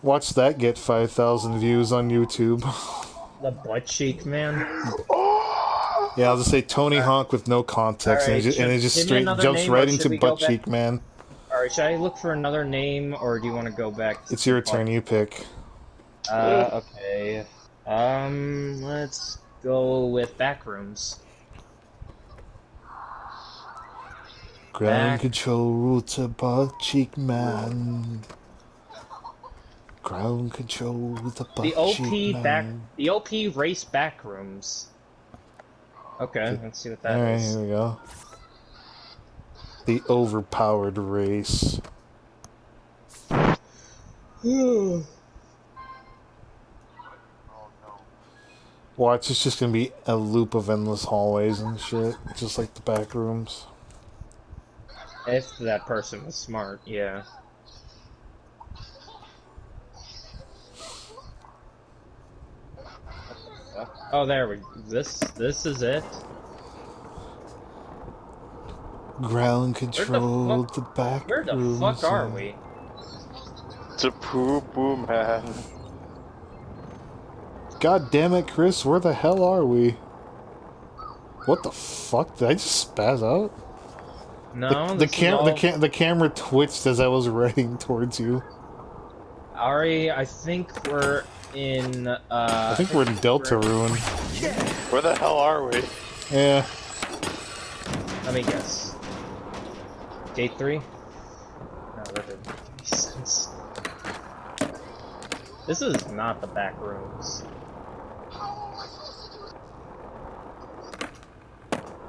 Watch that get 5,000 views on YouTube. The butt cheek man. Yeah, I'll just say Tony Hawk with no context, Right, and it just give me straight another jumps name, right or should into we go butt back? cheek, man. Alright, should I look for another name, or do you want to go back to It's your turn, you pick. Okay. Let's go with Backrooms. Ground control to butt cheek, man. Ground control to butt cheek, man. The OP race Backrooms. Okay, let's see what that Alright, is. here we go. The overpowered race. Watch, it's just gonna be a loop of endless hallways and shit, just like the back rooms. If that person was smart, yeah. Oh, there we. This is it. Ground control the back Where the rooms. fuck are we? It's a poo-poo man. God damn it, Chris, where the hell are we? What the fuck? Did I just spaz out? No, the camera twitched as I was running towards you. Ari, I think we're in. I think we're in Delta Ruin. Where the hell are we? Yeah. Let me guess. Gate 3? No, that didn't make any sense. This is not the back rooms.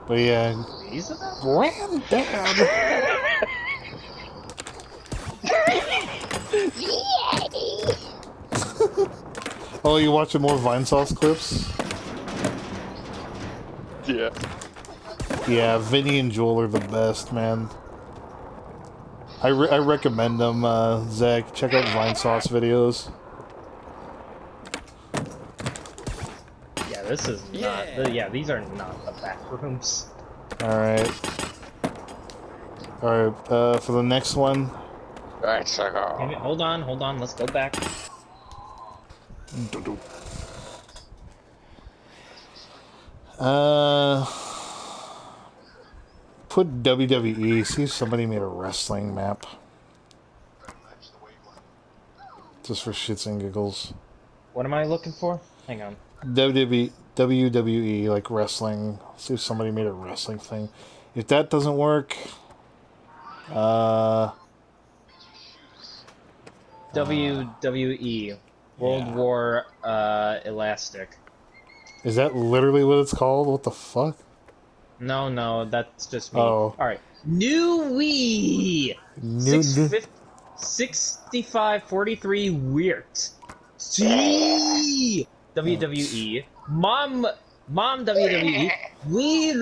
But yeah. These are them? Granddad! Oh, you watching more Vinesauce clips? Yeah. Yeah, Vinny and Joel are the best, man. I recommend them, Zach. Check out Vinesauce videos. Yeah, this is not. Yeah, these are not the back rooms. Alright. Alright, for the next one. Alright, sucker. Hold on, let's go back. Put WWE, see if somebody made a wrestling map. Just for shits and giggles. What am I looking for? Hang on. WWE, like wrestling. See if somebody made a wrestling thing. If that doesn't work, WWE. World War, Elastic. Is that literally what it's called? What the fuck? No, that's just me. Oh. Alright. New Wii! 6543 weird. See WWE. Mom WWE. We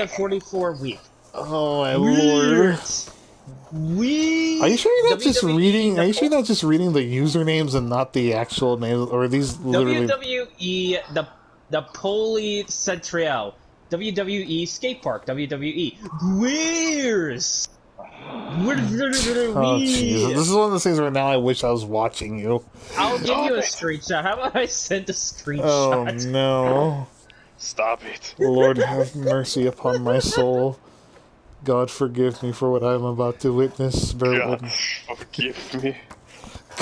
44 week. Oh my lord. We. Are you sure you're not just reading? Are you sure you're not just reading the usernames and not the actual names, or are these literally WWE the Poli Central. WWE Skate Park. WWE Weirs. Oh Jesus! This is one of those things where now I wish I was watching you. I'll give you a screenshot. How about I send a screenshot? Oh no! Stop it. Lord have mercy upon my soul. God forgive me for what I'm about to witness. God forgive me.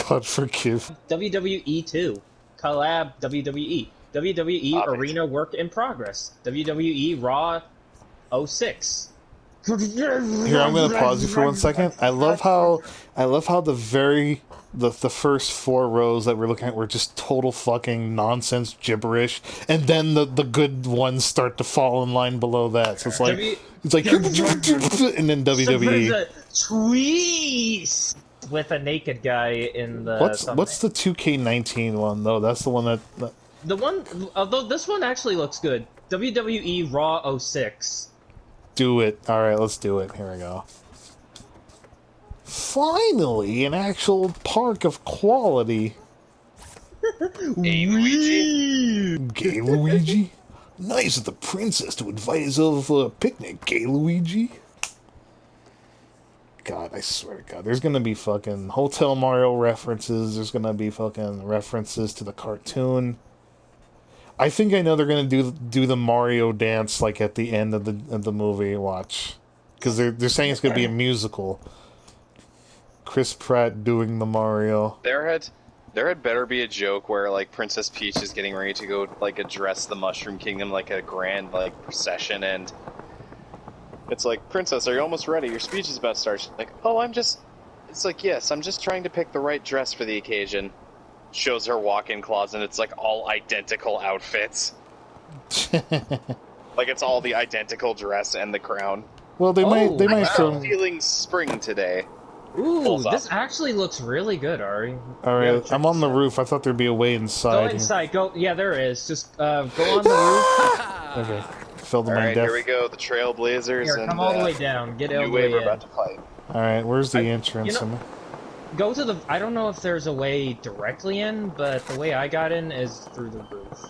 God forgive. WWE 2. Collab WWE. WWE Arena Work in Progress. WWE Raw 06. Here, I'm gonna pause you for 1 second. I love how the first 4 rows that we're looking at were just total fucking nonsense gibberish, and then the good ones start to fall in line below that. So it's like and then WWE. Tweets with a naked guy in the. What's the 2K19 one though? That's the one that. The one, although this one actually looks good. WWE Raw 06. Do it. Alright, let's do it. Here we go. Finally, an actual park of quality. Hey, Luigi. Gay Luigi? Nice of the princess to invite us over for a picnic, Gay Luigi. God, I swear to God, there's gonna be fucking Hotel Mario references. There's gonna be fucking references to the cartoon. I think I know they're gonna do the Mario dance like at the end of the movie. Watch, because they're saying it's gonna be a musical. Chris Pratt doing the Mario. There had better be a joke where like Princess Peach is getting ready to go like address the Mushroom Kingdom like a grand like procession, and it's like, Princess, are you almost ready? Your speech is about to start. She's like, oh, it's like, yes, I'm just trying to pick the right dress for the occasion. Shows her walk-in closet, and it's like all identical outfits. Like it's all the identical dress and the crown. Well, they might I'm feeling spring today. Ooh, this actually looks really good, Ari. All right, I'm on the roof. I thought there'd be a way inside. Go inside. Go. Yeah, there is. Just go on the roof. Okay. Filled All my right, death. here we go. The Trailblazers. Here, come all the way down. Get out of the way. We're about to fight. All right, where's the entrance? Go to the. I don't know if there's a way directly in, but the way I got in is through the roof.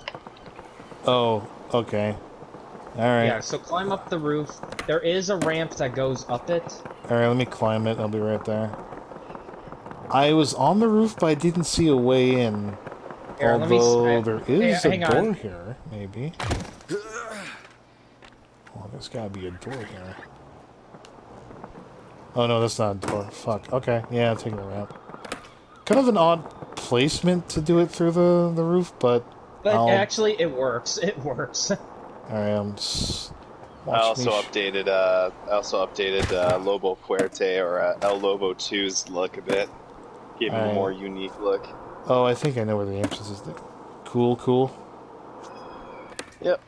Oh, okay. All right. Yeah, so climb up the roof. There is a ramp that goes up it. All right, let me climb it. I'll be right there. I was on the roof, but I didn't see a way in. Here, although there is a door on. here, maybe. Oh, there's gotta be a door here. Oh no, that's not a door. Fuck. Okay, yeah, I'll take the ramp. Kind of an odd placement to do it through the roof, but actually, it works. It works. Alright, I'm just... I also updated Lobo Fuerte or El Lobo 2's look a bit. Gave him a more unique look. Oh, I think I know where the entrance is. Cool, cool. Yep.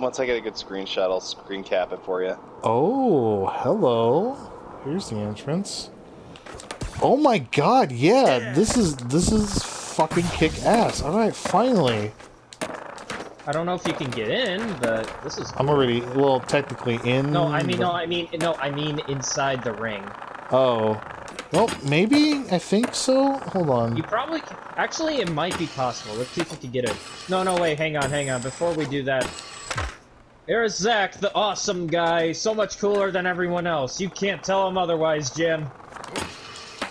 Once I get a good screenshot, I'll screen cap it for you. Oh, hello. Here's the entrance. Oh my god, yeah, this is fucking kick-ass. Alright, finally. I don't know if you can get in, but this is cool. I'm already, well, technically in. No, I mean inside the ring. Oh. Well, maybe? I think so? Hold on. You probably can. Actually, it might be possible. Let's see if we can get it. No, wait, hang on. Before we do that, here's Zach, the awesome guy. So much cooler than everyone else. You can't tell him otherwise, Jim.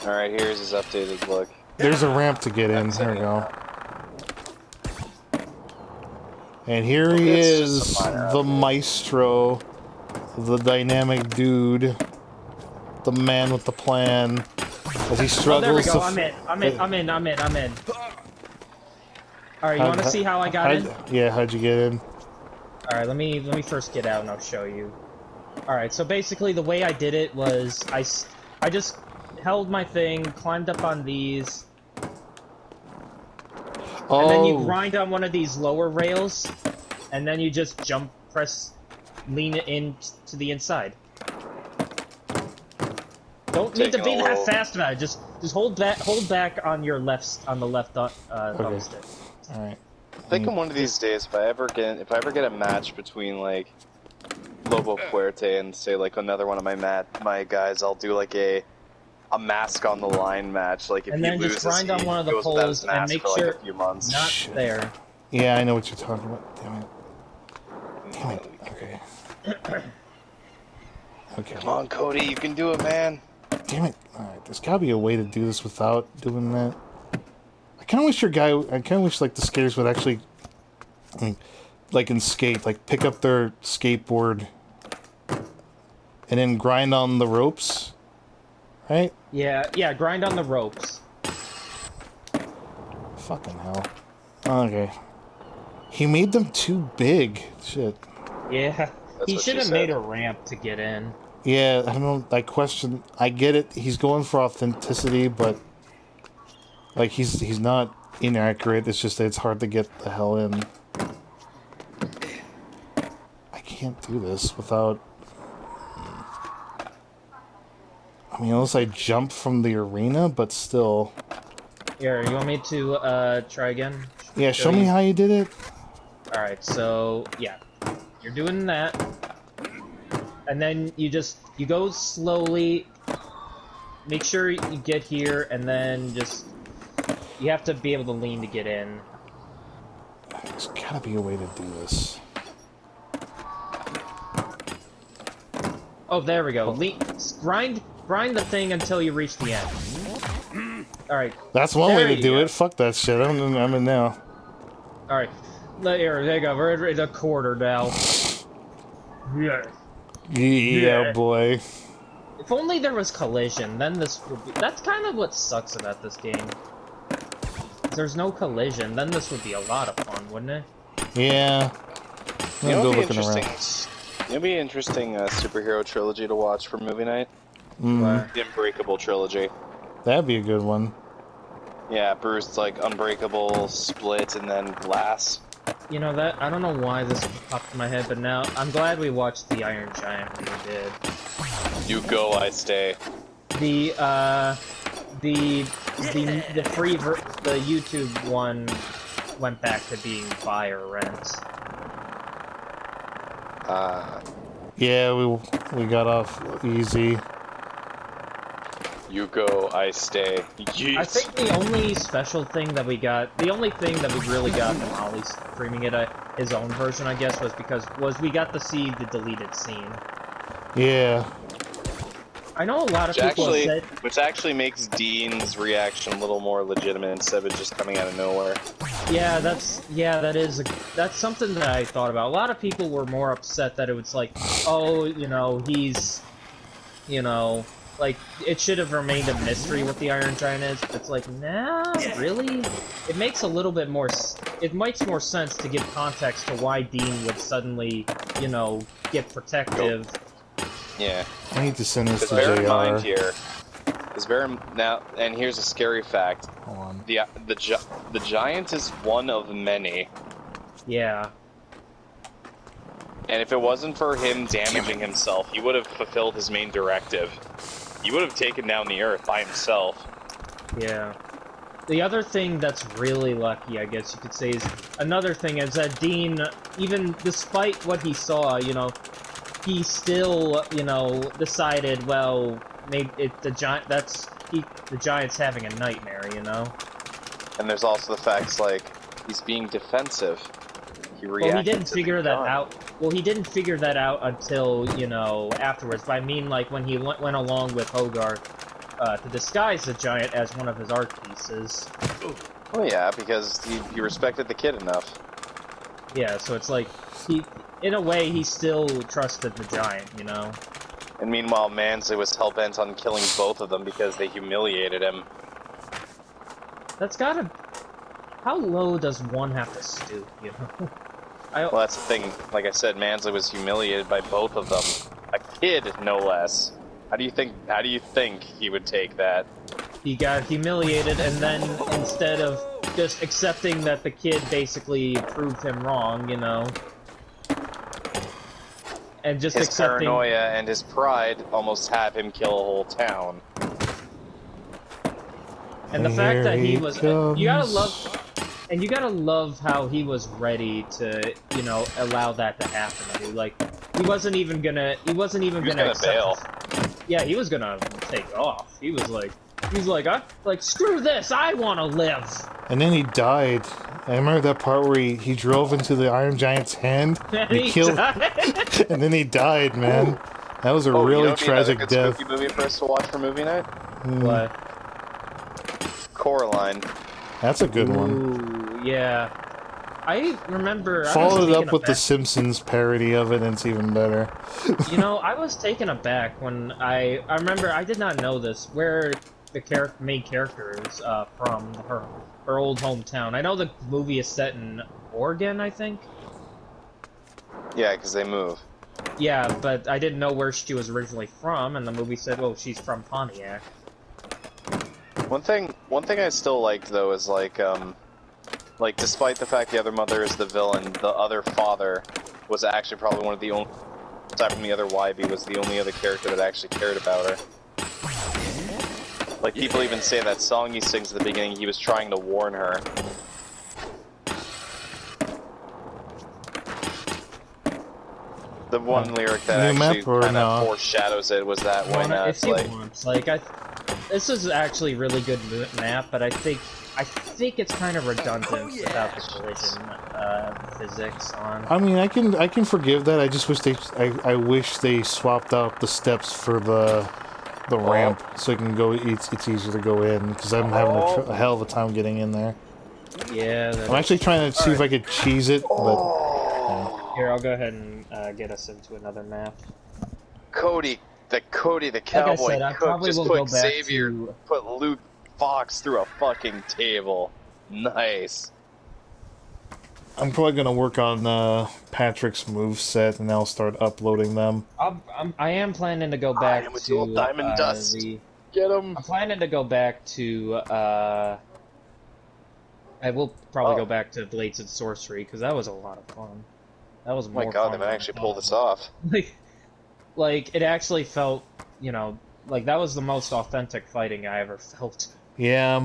Alright, here's his updated look. There's a ramp to get in. There we go. And here he is, the maestro, the dynamic dude, the man with the plan, as he struggles. Oh, there we go. I'm in. Alright, you want to see how I got in? Yeah, how'd you get in? Alright, let me first get out and I'll show you. Alright, so basically the way I did it was I just held my thing, climbed up on these, and then you grind on one of these lower rails, and then you just jump, lean it in to the inside. Don't need to be that fast about it. Just hold back on your on the left thumbstick. All right. I think on one of these days, if I ever get a match between like Lobo Fuerte and say like another one of my guys, I'll do like a mask on the line match. Like if and he then loses, just grind on one of the poles and make sure like a few months. not there. Yeah, I know what you're talking about. Damn it. Okay. Okay. Come on, Cody, you can do it, man. Damn it. Alright, there's gotta be a way to do this without doing that. I kinda wish like the skaters would actually, like in Skate, like pick up their skateboard and then grind on the ropes. Right? Yeah, grind on the ropes. Fucking hell. Okay. He made them too big. Shit. Yeah. He should have made a ramp to get in. Yeah, I don't know. I get it. He's going for authenticity, but like he's not inaccurate. It's just that it's hard to get the hell in. I can't do this without. I mean, unless I jump from the arena, but still. Here, you want me to try again? Yeah, show me how you did it. Alright, so, yeah. You're doing that. And then you go slowly. Make sure you get here, and then you have to be able to lean to get in. There's gotta be a way to do this. Oh, there we go. Grind grind the thing until you reach the end. Alright. That's one way There to you do go. it. Fuck that shit. I'm in now. Alright. There you go. We're at a quarter now. Yeah. Yeah, boy. If only there was collision, then this would be... That's kind of what sucks about this game. If there's no collision, then this would be a lot of fun, wouldn't it? Yeah. You know Go what'd be looking interesting? around. It'd be an interesting superhero trilogy to watch for movie night. Mm, The Unbreakable trilogy. that'd be a good one. Yeah, Bruce, like, Unbreakable, Split, and then Glass. You know, that... I don't know why this popped in my head, but now... I'm glad we watched the Iron Giant when we did. You go, I stay. The YouTube one went back to being buy or rent. Yeah, we got off easy. You go, I stay. Yeet. I think the only special thing that we got, the only thing that we really got from Ollie streaming it, his own version, I guess, was we got to see the deleted scene. Yeah. I know a lot of people have said... Which actually makes Dean's reaction a little more legitimate instead of it just coming out of nowhere. Yeah, that's something that I thought about. A lot of people were more upset that it was like, oh, you know, he's, you know, like, it should have remained a mystery what the Iron Giant is. But it's like, nah, really? It makes a little bit more, it makes more sense to give context to why Dean would suddenly, you know, get protective. Yeah. I need to send this Because to bear in mind JR. here, now, and here's a scary fact. Hold on. The Giant is one of many. Yeah. And if it wasn't for him damaging himself, he would have fulfilled his main directive. He would have taken down the Earth by himself. Yeah. The other thing that's really lucky, I guess you could say, is another thing is that Dean, even despite what he saw, you know, he still, you know, decided, well, maybe the Giant's having a nightmare, you know. And there's also the facts like he's being defensive. Well, he didn't figure that out. Well, he didn't figure that out until, you know, afterwards. But I mean, like, when he went along with Hogarth to disguise the Giant as one of his art pieces. Oh yeah, because he respected the kid enough. Yeah, so it's like, in a way, he still trusted the Giant, you know? And meanwhile, Mansley was hell-bent on killing both of them because they humiliated him. That's gotta... How low does one have to stoop, you know? Well, that's the thing. Like I said, Mansley was humiliated by both of them. A kid, no less. How do you think he would take that? He got humiliated, and then instead of just accepting that the kid basically proved him wrong, you know, and just his accepting... paranoia and his pride almost have him kill a whole town. And the fact that he was... comes. You gotta love how he was ready to, you know, allow that to happen, dude. Like, he wasn't even gonna accept bail. Yeah, he was gonna take off. He was like, screw this, I wanna live! And then he died. I remember that part where he drove into the Iron Giant's hand. And He killed, and then he died, man. That was a really tragic death. Spooky movie for us to watch for movie night? What? Coraline. That's a good one. Ooh, yeah. I remember... Follow it up with the Simpsons parody of it, and it's even better. You know, I was taken aback when I remember, I did not know this, where the main character is from her old hometown. I know the movie is set in Oregon, I think? Yeah, because they move. Yeah, but I didn't know where she was originally from, and the movie said, oh, she's from Pontiac. One thing I still liked, though, is like, despite the fact the other mother is the villain, the other father was actually probably one of the only, aside from the other Wybie, was the only other character that actually cared about her. Like, people even say that song he sings at the beginning, he was trying to warn her. The one lyric that actually kind of foreshadows it was that when, this is actually a really good map, but I think it's kind of redundant without the collision physics on. I mean, I can forgive that. I just wish I wish they swapped out the steps for the the ramp, so you can go. It's easier to go in because I'm having a hell of a time getting in there. Yeah. I'm actually trying to see if I could cheese it, but Here, I'll go ahead and get us into another map. Cody the cowboy said, I cook probably just will put go back Xavier, to- put Luke Fox through a fucking table. Nice. I'm probably gonna work on Patrick's moveset, and I'll start uploading them. I am planning to go back with to your diamond dust. Get him. I'm planning to go back to. I will probably go back to Blades and Sorcery because that was a lot of fun. That was more. Oh my god, fun they might than I actually thought. pull this off. Like it actually felt, you know, like that was the most authentic fighting I ever felt. Yeah,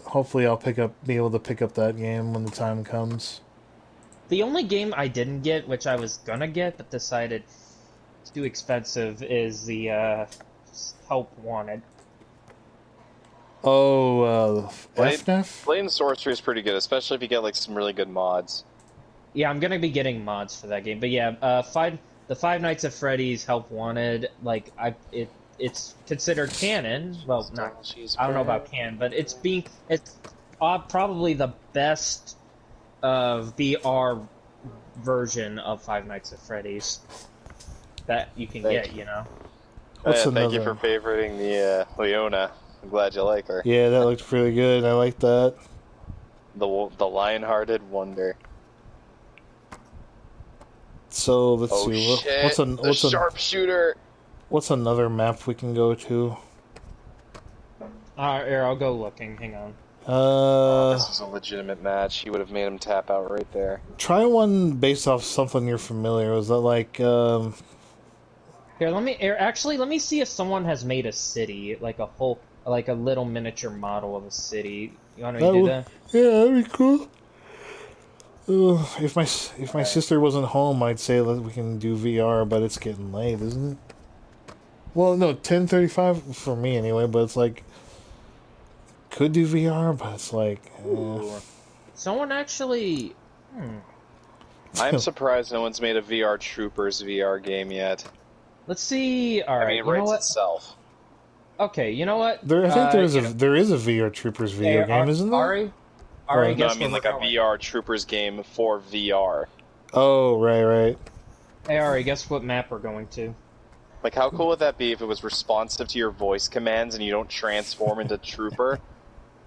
hopefully I'll be able to pick up that game when the time comes. The only game I didn't get, which I was gonna get but decided it's too expensive, is the Help Wanted. Oh, FNAF? Blade and Sorcery is pretty good, especially if you get like some really good mods. Yeah, I'm gonna be getting mods for that game, but yeah, the Five Nights at Freddy's Help Wanted, like it's considered canon. Well, not I don't know about canon, but it's probably the best VR version of Five Nights at Freddy's that you can get. You know. Thank you for favoriting the Leona. I'm glad you like her. Yeah, that looked pretty good. I like that. The lion-hearted wonder. So let's see. Shit. What's a sharpshooter? What's another map we can go to? Here, I'll go looking. Hang on. This is a legitimate match. He would have made him tap out right there. Try one based off something you're familiar. Was that like? Here, let me see if someone has made a city, like a little miniature model of a city. You want me to do that? Yeah, that'd be cool. If my sister wasn't home, I'd say that we can do VR, but it's getting late, isn't it? Well, no, 10:35 for me anyway. But it's like could do VR, but it's like. Someone actually. I'm surprised no one's made a VR Troopers VR game yet. Let's see. All right, I mean, it writes itself. Okay, you know what? I think there is a VR Troopers video game, isn't there? Ari, No, I mean like a VR Troopers game for VR. Oh, right. Hey, Ari, guess what map we're going to? Like, how cool would that be if it was responsive to your voice commands and you don't transform into Trooper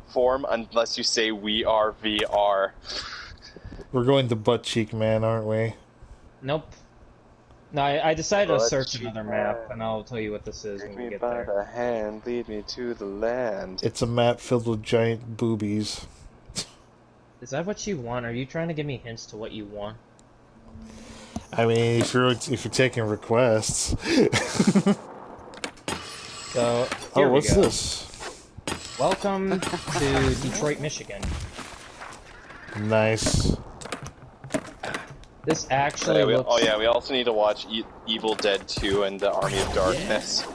form unless you say "We are VR"? We're going to Butt Cheek Man, aren't we? Nope. No, I decided to search another map, and I'll tell you what this is when we get there. Take me by the hand, lead me to the land. It's a map filled with giant boobies. Is that what you want? Are you trying to give me hints to what you want? I mean, if you're taking requests. So here we what's go. this? Welcome to Detroit, Michigan. Nice. This actually looks... Oh yeah, we also need to watch Evil Dead 2 and the Army of Darkness.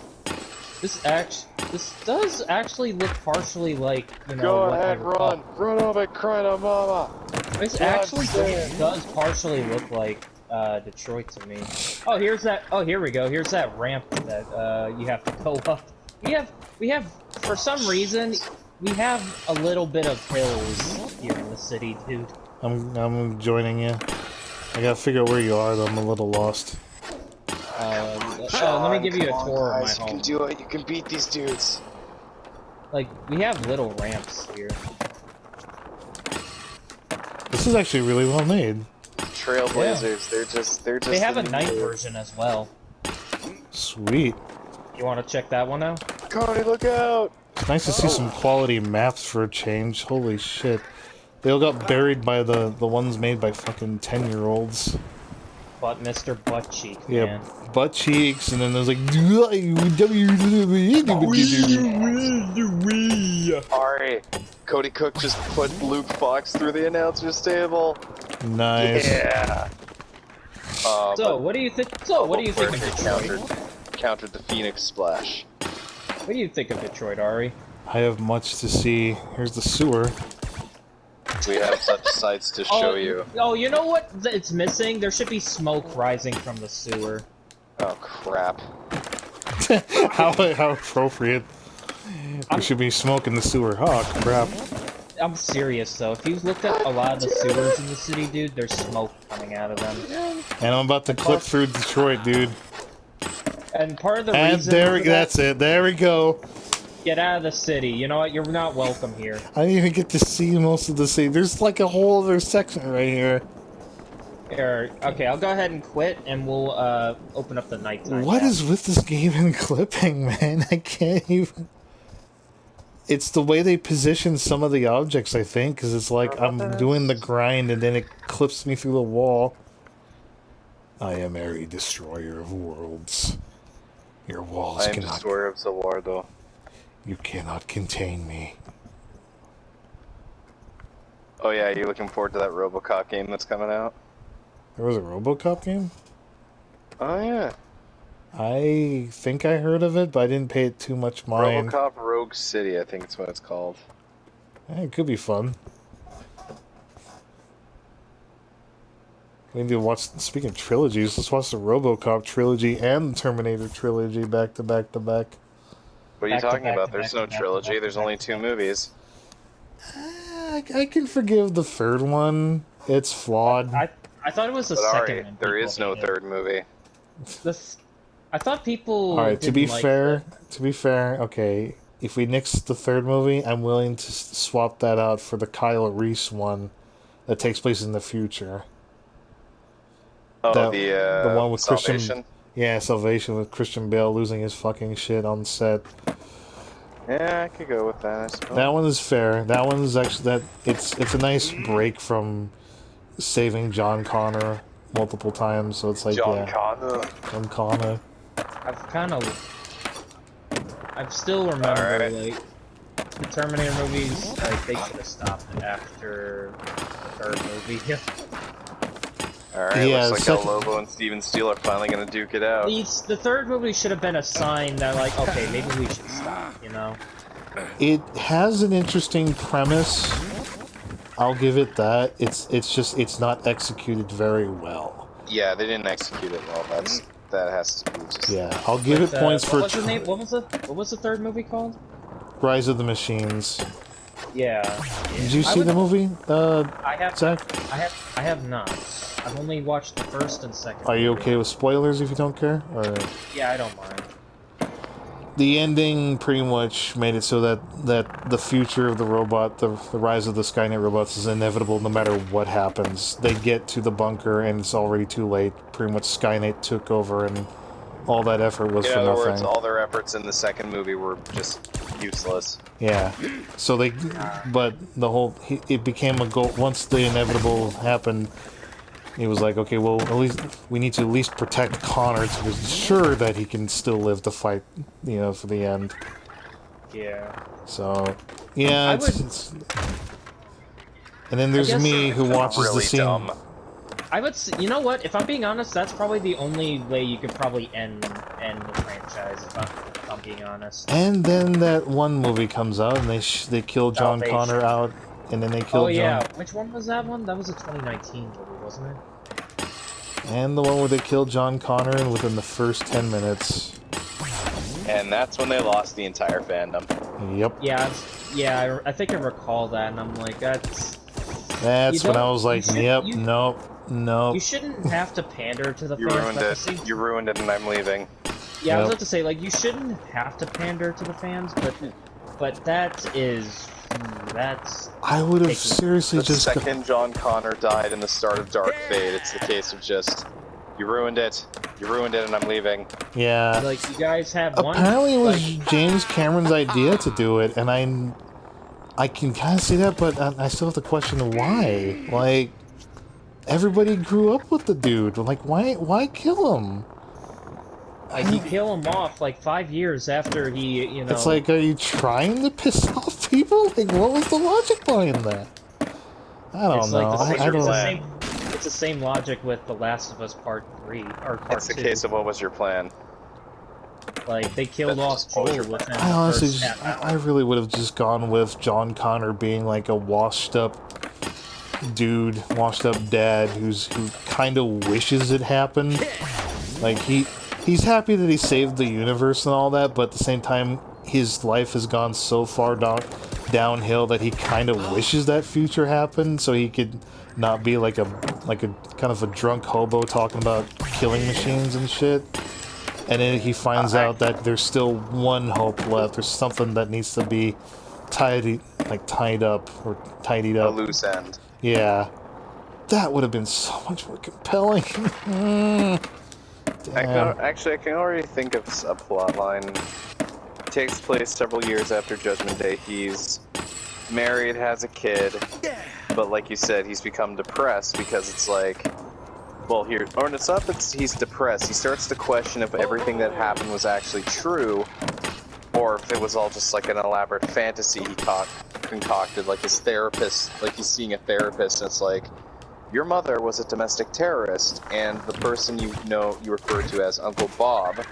This does actually look partially like, you know... Go ahead, run over Crying Mama! This actually does partially look like Detroit to me. Oh, here we go. Here's that ramp that you have to go up. We have for some reason we have a little bit of hills here in the city, dude. I'm joining you. I gotta figure out where you are, though. I'm a little lost. Let me give you a tour of my home. You can do it. You can beat these dudes. Like, we have little ramps here. This is actually really well made. Trailblazers. Yeah. They're just. They have a night version as well. Sweet. You want to check that one out? Cody, look out! It's nice to see some quality maps for a change. Holy shit. They all got buried by the ones made by fucking 10-year-olds. But Mr. Butt Cheek, yeah, man. Butt Cheeks, and then there's like... Ari, Cody Cook just put Luke Fox through the announcer's table. Nice. Yeah. So, what do you think? So, what do you think of Detroit? Countered the Phoenix Splash. What do you think of Detroit, Ari? I have much to see. Here's the sewer. We have such sights to show you. Oh, you know what? It's missing. There should be smoke rising from the sewer. Oh crap! How appropriate. We should be smoking the sewer. Oh, crap. I'm serious though. If you've looked at a lot of the sewers in the city, dude, there's smoke coming out of them. And I'm about to clip through Detroit, dude. And part of the And reason there, for that's it. There we go. get out of the city. You know what? You're not welcome here. I didn't even get to see most of the city. There's like a whole other section right here. Here, okay, I'll go ahead and quit, and we'll open up the nighttime. What is with this game and clipping, man? I can't even... It's the way they position some of the objects, I think, because it's like I'm doing the grind and then it clips me through the wall. I am Ari, destroyer of worlds. Your walls I am cannot... destroyer of Zawardo. You cannot contain me. Oh yeah, you looking forward to that RoboCop game that's coming out? There was a RoboCop game? Oh yeah. I think I heard of it, but I didn't pay it too much mind. RoboCop Rogue City, I think it's what it's called. It could be fun. We need to watch, speaking of trilogies, let's watch the RoboCop trilogy and the Terminator trilogy back to back to back. What are you Back to talking back about? to There's back no to back to trilogy, back there's to only back to 2 back. movies. I can forgive the third one. It's flawed. I thought it was the But second Ari, one. there people is no hated. third movie. I thought people. Alright, to didn't be like fair, okay, if we nix the third movie, I'm willing to swap that out for the Kyle Reese one that takes place in the future. Oh, the one with Salvation? Christian... Yeah, Salvation with Christian Bale losing his fucking shit on set. Yeah, I could go with that, I suppose. That one is fair. That one is actually it's a nice break from saving John Connor multiple times. So it's like John Connor. John Connor. I still remember Alright. like the Terminator movies. Like they should have stopped it after the third movie. Alright, Yeah, looks like second- El Lobo and Steven Steele are finally gonna duke it out. The third movie should have been a sign that like, okay, maybe we should stop. You know. It has an interesting premise. I'll give it that. It's not executed very well. Yeah, they didn't execute it well. That has to be just... Yeah, I'll give it points for What was the name? What was the third movie called? Rise of the Machines. Yeah. Did you see the movie, I have. Zach? I have not. I've only watched the first and second. Are you movie. okay with spoilers if you don't care? Or... Yeah, I don't mind. The ending pretty much made it so that the future of the robot, the rise of the Skynet robots is inevitable no matter what happens. They get to the bunker and it's already too late. Pretty much Skynet took over and all that effort was In for other nothing. words, all their efforts in the second movie were just useless. Yeah. So they, but the whole, it became a goal. Once the inevitable happened, it was like, okay, well, at least we need to at least protect Connor to be sure that he can still live to fight, for the end. Yeah. So, yeah, it's and then there's guess me who watches really the scene. dumb. I would. You know what? If I'm being honest, that's probably the only way you could probably end the franchise. If I'm being honest. And then that one movie comes out, and they kill John Salvation. Connor out, and then they kill Oh yeah, John. which one was that one? That was a 2019 movie, wasn't it? And the one where they kill John Connor within the first 10 minutes. And that's when they lost the entire fandom. Yep. Yeah, I think I recall that, and I'm like, that's That's You when I don't- was like, you should- yep, you- nope. you shouldn't have to pander to the You fans. ruined but at the it. same- You ruined it, and I'm leaving. Yeah, I was Yep. about to say, like, you shouldn't have to pander to the fans, but that's I would have Taking- seriously The just. second John Connor died in the start of Dark Fate, it's the case of just, you ruined it, and I'm leaving. Yeah. like you guys have one. Apparently, it was like, James Cameron's idea to do it, and I can kind of see that, but I still have to question why. Like, everybody grew up with the dude. Like, why kill him? you kill him off like 5 years after he, It's like, are you trying to piss off people? Like, what was the logic behind that? I don't it's know. like I don't know. it's the same logic with The Last of Us Part 3 or Part It's the 2. case of what was your plan? Like they killed That's off Joel just within I the honestly first just, half I hour. really would have just gone with John Connor being like a washed up dad who kind of wishes it happened. Like he's happy that he saved the universe and all that, but at the same time, his life has gone so far downhill that he kind of wishes that future happened, so he could not be like a kind of a drunk hobo talking about killing machines and shit. And then he finds out that there's still one hope left. There's something that needs to be tidied up. A loose end. Yeah. That would have been so much more compelling. I can already think of a plot line. It takes place several years after Judgment Day. He's married, has a kid, but like you said, he's become depressed because it's like, well, he's depressed. He starts to question if everything that happened was actually true, or if it was all just like an elaborate fantasy he concocted, like his therapist, like he's seeing a therapist, and it's like, your mother was a domestic terrorist, and the person you refer to as Uncle Bob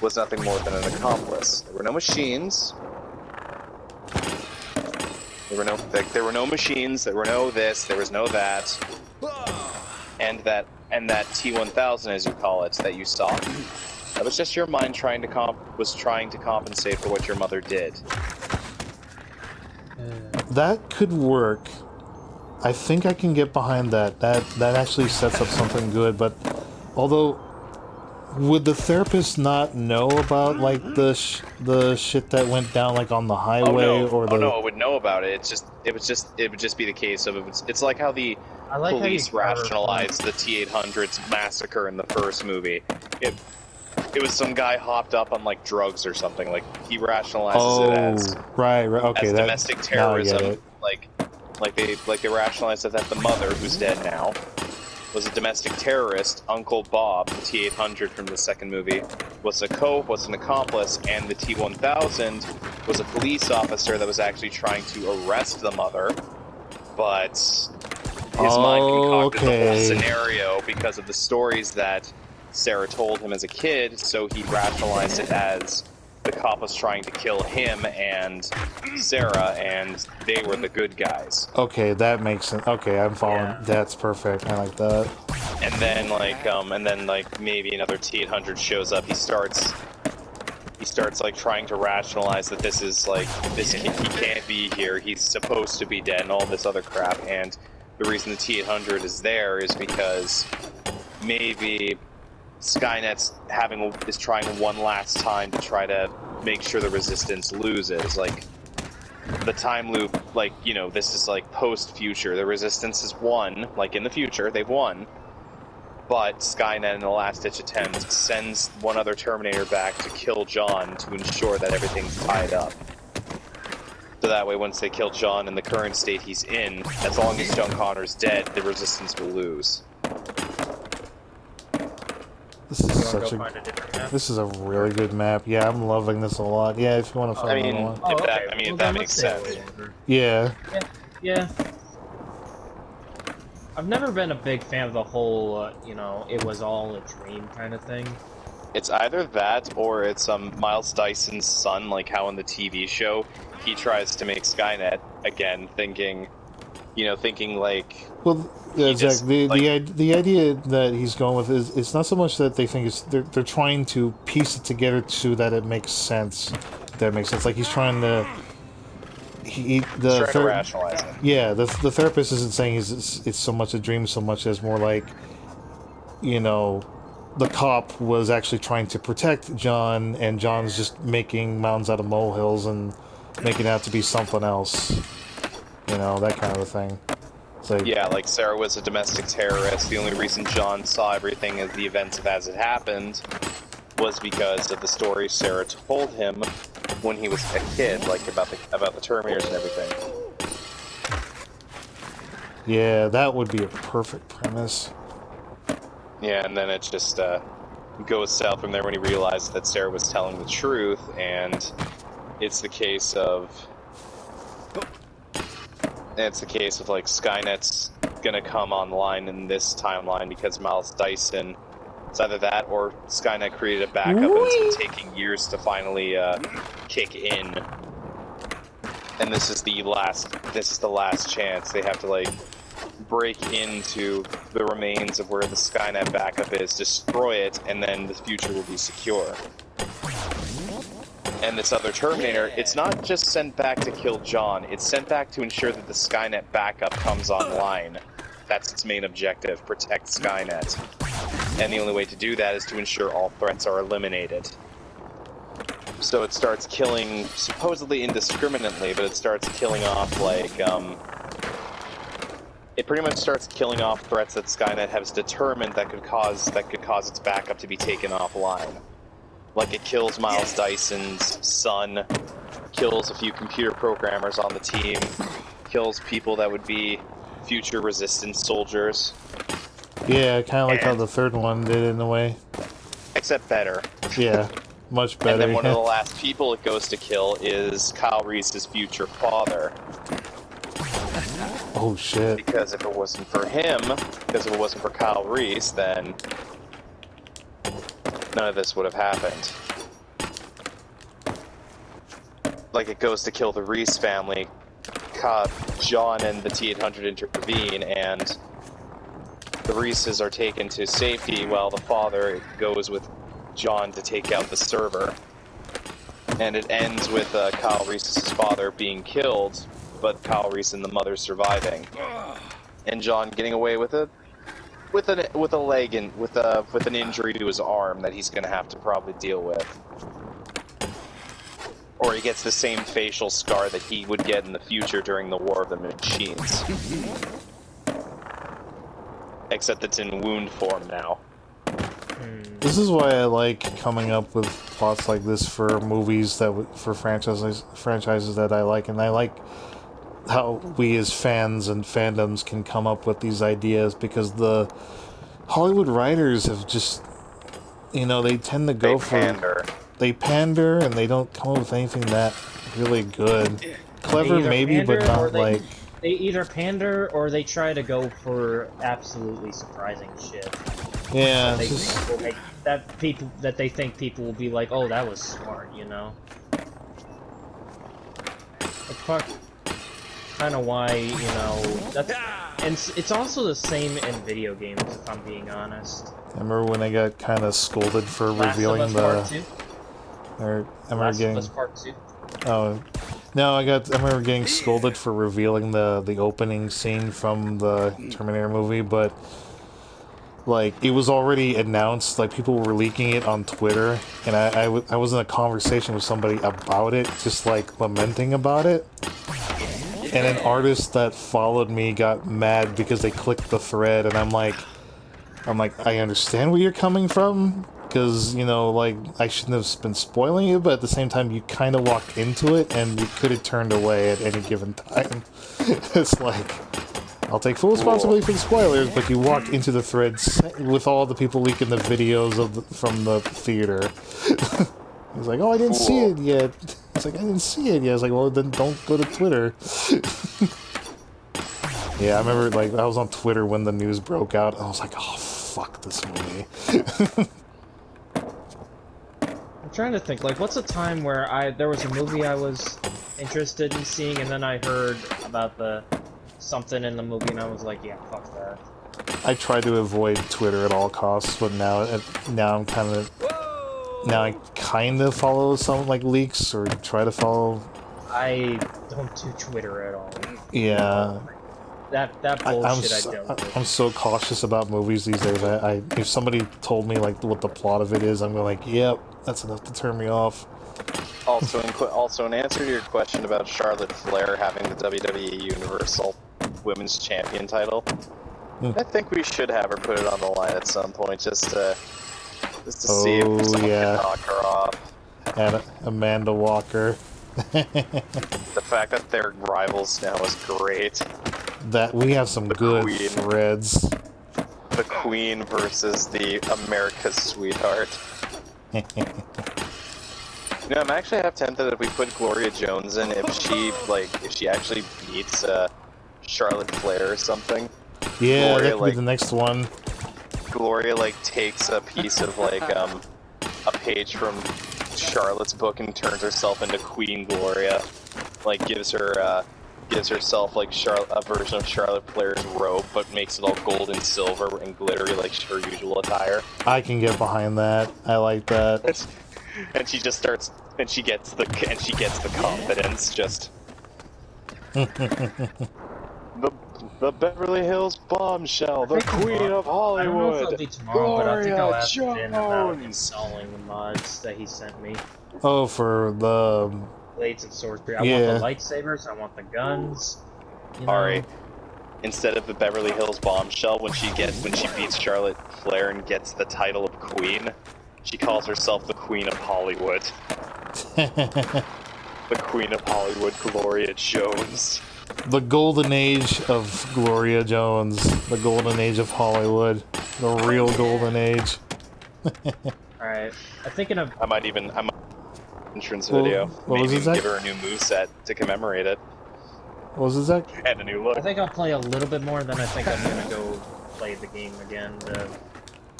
was nothing more than an accomplice. There were no machines. There were no machines. There were no this. There was no that. And that T-1000, as you call it, that you saw, that was just your mind trying to compensate for what your mother did. That could work. I think I can get behind that. That actually sets up something good. But although, would the therapist not know about like the shit that went down like on the highway or the? Oh no, it would know about it. It would just be the case of it's like how the police rationalized the T-800's massacre in the first movie. It was some guy hopped up on like drugs or something. Like he rationalizes it as right, okay, as domestic terrorism. Like they rationalized it that the mother, who's dead now, was a domestic terrorist. Uncle Bob, the T-800 from the second movie, was an accomplice, and the T-1000 was a police officer that was actually trying to arrest the mother, but his mind concocted the whole scenario because of the stories that Sarah told him as a kid, so he rationalized it as the cop was trying to kill him and Sarah, and they were the good guys. Okay, that makes sense. Okay, I'm following. Yeah. That's perfect. I like that. And then maybe another T-800 shows up. He starts like trying to rationalize that this is like he can't be here. He's supposed to be dead and all this other crap. And the reason the T-800 is there is because maybe Skynet's is trying one last time to try to make sure the Resistance loses. Like, the time loop, like, you know, this is like post-future. The Resistance has won, like in the future, they've won. But Skynet, in the last-ditch attempt, sends one other Terminator back to kill John to ensure that everything's tied up. So that way, once they kill John in the current state he's in, as long as John Connor's dead, the Resistance will lose. This is a really good map. Yeah, I'm loving this a lot. Yeah, if you want to find another one. If that makes sense. Yeah. Yeah. I've never been a big fan of the whole, it was all a dream kind of thing. It's either that, or it's Miles Dyson's son, like how in the TV show, he tries to make Skynet again, thinking like... Well, yeah, Zach, the idea that he's going with is it's not so much that they think they're trying to piece it together so that it makes sense. That makes sense. Like he's trying to... He's trying to rationalize it. Yeah, the therapist isn't saying it's so much a dream, so much as more like, the cop was actually trying to protect John, and John's just making mountains out of molehills and making it out to be something else. That kind of a thing. Like, yeah, like Sarah was a domestic terrorist. The only reason John saw everything as the events as it happened was because of the story Sarah told him when he was a kid, like about the Terminators and everything. Yeah, that would be a perfect premise. Yeah, and then it just goes south from there when he realized that Sarah was telling the truth, and it's the case of like Skynet's gonna come online in this timeline because Miles Dyson. It's either that or Skynet created a backup and it's been taking years to finally kick in. And this is the last chance. They have to like break into the remains of where the Skynet backup is, destroy it, and then the future will be secure. And this other Terminator, it's not just sent back to kill John, it's sent back to ensure that the Skynet backup comes online. That's its main objective, protect Skynet. And the only way to do that is to ensure all threats are eliminated. So it starts killing, supposedly indiscriminately, but it starts killing off, like, it pretty much starts killing off threats that Skynet has determined that could cause its backup to be taken offline. Like it kills Miles Dyson's son, kills a few computer programmers on the team, kills people that would be future resistance soldiers. Yeah, kind of like how the third one did in a way. Except better. Yeah, much better. And then one of the last people it goes to kill is Kyle Reese's future father. Oh shit. Because if it wasn't for him, because if it wasn't for Kyle Reese, then none of this would have happened. Like, it goes to kill the Reese family, John and the T-800 intervene, and the Reeses are taken to safety while the father goes with John to take out the server. And it ends with Kyle Reese's father being killed, but Kyle Reese and the mother surviving. And John getting away with it. With an injury to his arm that he's gonna have to probably deal with, or he gets the same facial scar that he would get in the future during the War of the Machines, except it's in wound form now. This is why I like coming up with plots like this for movies for franchises that I like, and I like how we as fans and fandoms can come up with these ideas, because the Hollywood writers have just, they tend to go they pander and they don't come up with anything that really good. Clever maybe, but not like... They either pander or they try to go for absolutely surprising shit. Yeah, that they think people will be like, oh, that was smart, Kind of why, that's, and it's also the same in video games, if I'm being honest. I remember when I got kind of scolded for revealing the... Part 2? Or I remember Last getting... of Us Part 2? Oh, no, I remember getting scolded for revealing the opening scene from the Terminator movie, but like, it was already announced, like, people were leaking it on Twitter, and I was in a conversation with somebody about it, just like lamenting about it. And an artist that followed me got mad because they clicked the thread, and I'm like, I understand where you're coming from, because, like, I shouldn't have been spoiling it, but at the same time, you kind of walked into it, and you could have turned away at any given time. It's like, I'll take full responsibility for the spoilers, but you walked into the threads with all the people leaking the videos from the theater. He's like, oh, I didn't see it yet. It's like, I didn't see it yet. I was like, well, then don't go to Twitter. Yeah, I remember, like, I was on Twitter when the news broke out, and I was like, oh, fuck this movie. I'm trying to think, like, what's a time where there was a movie I was interested in seeing, and then I heard about something in the movie, and I was like, yeah, fuck that. I try to avoid Twitter at all costs, but now I kind of follow some, like, leaks, or try to follow... I don't do Twitter at all. Yeah. That bullshit I don't. I'm so cautious about movies these days. If somebody told me, like, what the plot of it is, I'm going like, yep, that's enough to turn me off. Also, in answer to your question about Charlotte Flair having the WWE Universal Women's Champion title, I think we should have her put it on the line at some point, just to see if someone can knock her off. And Amanda Walker. The fact that they're rivals now is great. That we have some good threads. The Queen versus the America's Sweetheart. I'm actually half tempted that if we put Gloria Jones in, if she actually beats Charlotte Flair or something. Yeah, Gloria, that could be the next one. Gloria, takes a piece of, a page from Charlotte's book and turns herself into Queen Gloria. Gives her gives herself like a version of Charlotte Flair's robe, but makes it all gold and silver and glittery like her usual attire. I can get behind that. I like that. And she just starts, and she gets the confidence. Just the Beverly Hills bombshell, the queen of Hollywood. I don't know if it'll be tomorrow, but I think I'll ask Finn about Jones. installing the mods that he sent me. Oh, for the Blades and sorcery. I Yeah. want the lightsabers. I want the guns. You know? Ari, instead of the Beverly Hills bombshell, when she beats Charlotte Flair and gets the title of queen, she calls herself the Queen of Hollywood. The Queen of Hollywood, Gloria Jones. the golden age of Gloria Jones, the golden age of Hollywood, the real golden age. Alright. I'm thinking of. I might entrance Well, video. what was Maybe it, Zach? give her a new moveset to commemorate it. What was it, Zach? And a new look. I think I'll play a little bit more, then I think I'm gonna go play the game again.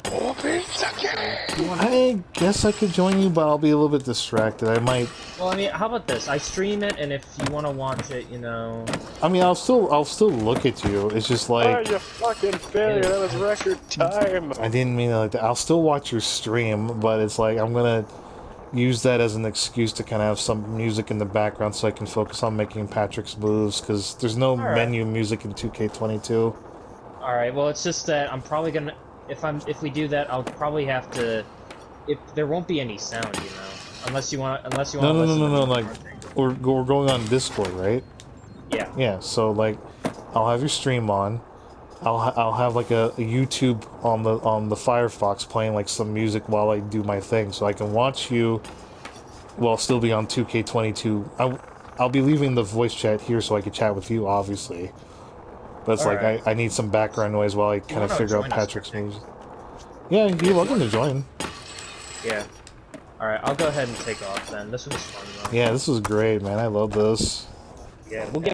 I guess I could join you, but I'll be a little bit distracted. I might. Well, I mean, how about this? I stream it, and if you want to watch it, you know. I mean, I'll still look at you. It's just Oh, like you fucking failure! That was record time. I didn't mean it like that. I'll still watch your stream, but it's like I'm gonna use that as an excuse to kind of have some music in the background so I can focus on making Patrick's moves, because there's no menu music in 2K22. All right. Well, it's just that I'm probably gonna. If we do that, I'll probably have to. If there won't be any sound, you know, unless you want. No. Like we're going on Discord, right? Yeah. Yeah. So like, I'll have your stream on. I'll have like a YouTube on the Firefox playing like some music while I do my thing, so I can watch you while still be on 2K22. I'll be leaving the voice chat here so I can chat with you, obviously. But it's like I need some background noise while I kind of figure out Patrick's moves. Yeah, you're welcome to join. Yeah. All right. I'll go ahead and take off then. This was fun though. Yeah, this was great, man. I love this. Yeah. We'll get.